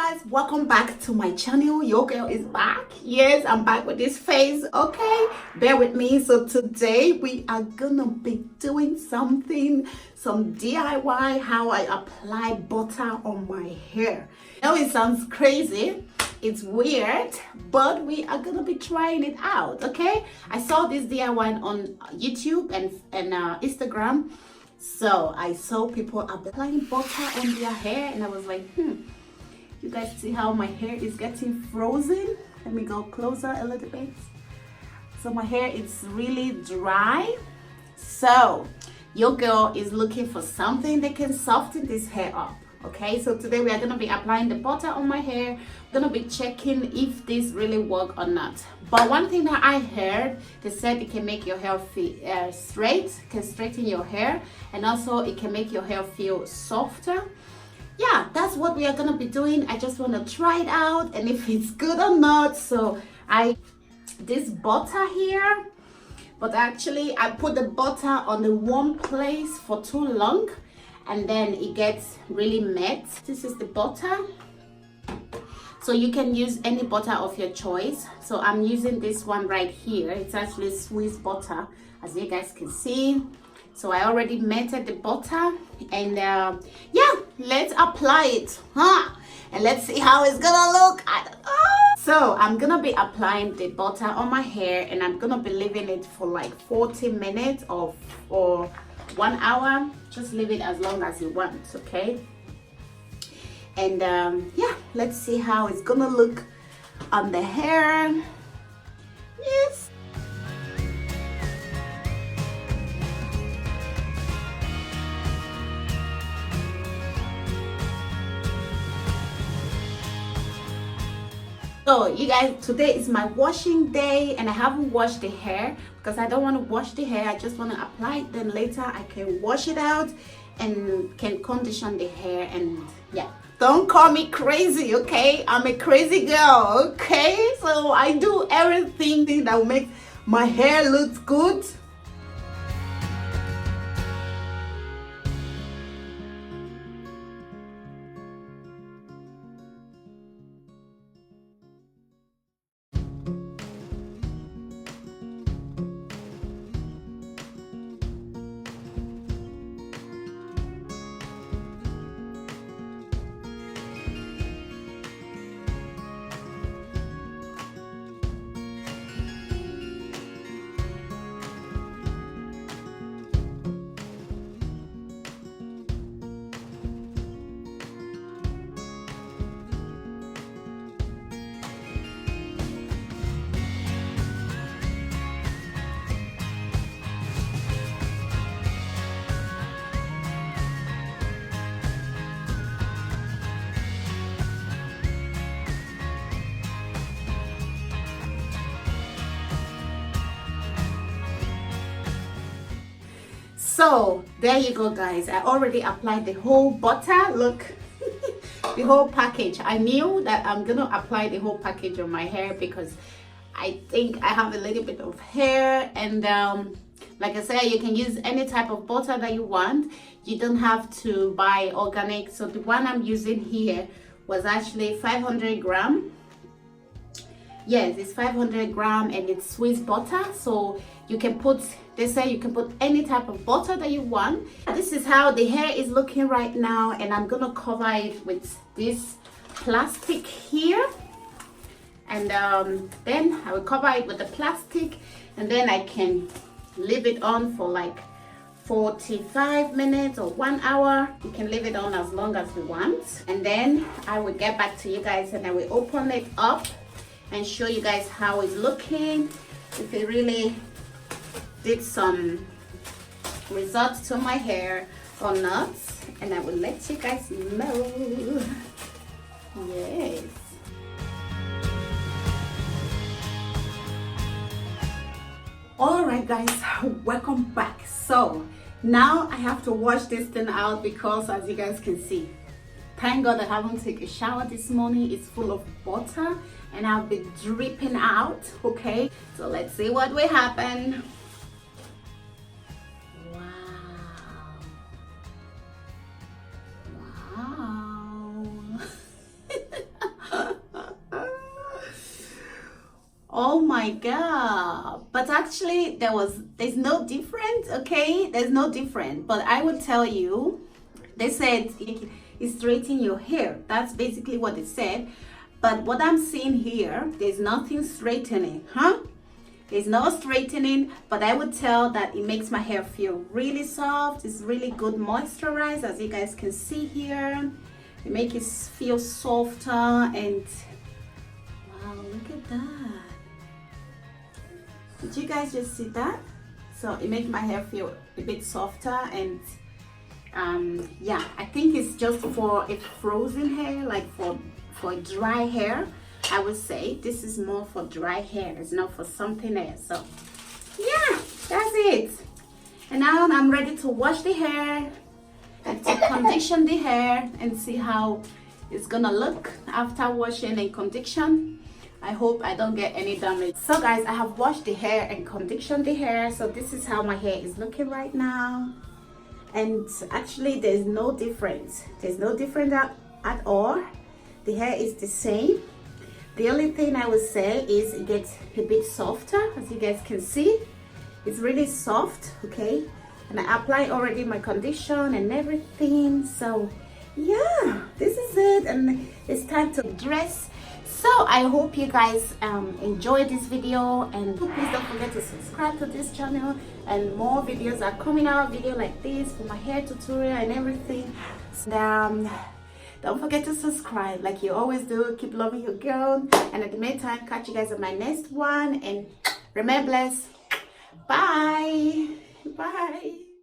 guys, welcome back to my channel. Your girl is back. Yes, I'm back with this face. Okay, bear with me. So today we are gonna be doing some DIY, how I apply butter on my hair. I know it sounds crazy, it's weird, but we are gonna be trying it out. Okay, I saw this DIY on YouTube and Instagram. So I saw people applying butter on their hair and I was like, you guys see how my hair is getting frozen? Let me go closer a little bit. So my hair is really dry. So your girl is looking for something that can soften this hair up. Okay, so today we are going to be applying the butter on my hair. I'm going to be checking if this really works or not. But one thing that I heard, they said it can make your hair feel straight, can straighten your hair, and also it can make your hair feel softer. Yeah, that's what we are going to be doing. I just want to try it out and if it's good or not. So this butter here, but actually I put the butter on the warm place for too long and then it gets really matte. This is the butter. So you can use any butter of your choice. So I'm using this one right here. It's actually Swiss butter, as you guys can see. So I already melted the butter and yeah, let's apply it, and let's see how it's gonna look. I don't know. So I'm gonna be applying the butter on my hair and I'm gonna be leaving it for like 40 minutes or 1 hour. Just leave it as long as you want, okay? And yeah, let's see how it's gonna look on the hair. Yes. So you guys, today is my washing day and I haven't washed the hair because I don't want to wash the hair. I just want to apply it, then later I can wash it out and can condition the hair. And yeah, don't call me crazy, okay? I'm a crazy girl, okay? So I do everything that will make my hair look good. So there you go guys, I already applied the whole butter. Look, the whole package. I knew that I'm gonna apply the whole package on my hair because I think I have a little bit of hair. And like I said, you can use any type of butter that you want. You don't have to buy organic. So the one I'm using here was actually 500 gram. Yes, it's 500 gram and it's Swiss butter. So you can put, they say you can put any type of butter that you want. This is how the hair is looking right now, and I'm gonna cover it with this plastic here. And then I will cover it with the plastic and then I can leave it on for like 45 minutes or 1 hour. You can leave it on as long as you want. And then I will get back to you guys and I will open it up and show you guys how it's looking, if it really did some results to my hair or not, and I will let you guys know. Yes. All right guys, welcome back. So now I have to wash this thing out because as you guys can see, thank God I haven't taken a shower this morning. It's full of butter and I'll be dripping out. Okay, so let's see what will happen. Wow. my god. But actually there's no difference, okay? There's no difference. But I will tell you, they said it straighten your hair. That's basically what it said. But what I'm seeing here, there's nothing straightening, huh? There's no straightening, but I would tell that it makes my hair feel really soft. It's really good moisturized, as you guys can see here. It makes it feel softer, and wow, look at that. Did you guys just see that? So it makes my hair feel a bit softer, and yeah, I think it's just for a frozen hair, like for dry hair. I would say this is more for dry hair. It's not for something else. So yeah, that's it. And now I'm ready to wash the hair and to condition the hair and see how it's gonna look after washing and condition. I hope I don't get any damage. So guys, I have washed the hair and conditioned the hair. So this is how my hair is looking right now. And actually there's no difference. There's no difference at all. The hair is the same. The only thing I would say is it gets a bit softer, as you guys can see. It's really soft, okay? And I applied already my condition and everything. So yeah, this is it, and it's time to dress. So I hope you guys enjoyed this video, and please don't forget to subscribe to this channel, and more videos are coming out, video like this for my hair tutorial and everything. So, don't forget to subscribe like you always do. Keep loving your girl, and at the meantime, catch you guys on my next one, and remain blessed. Bye.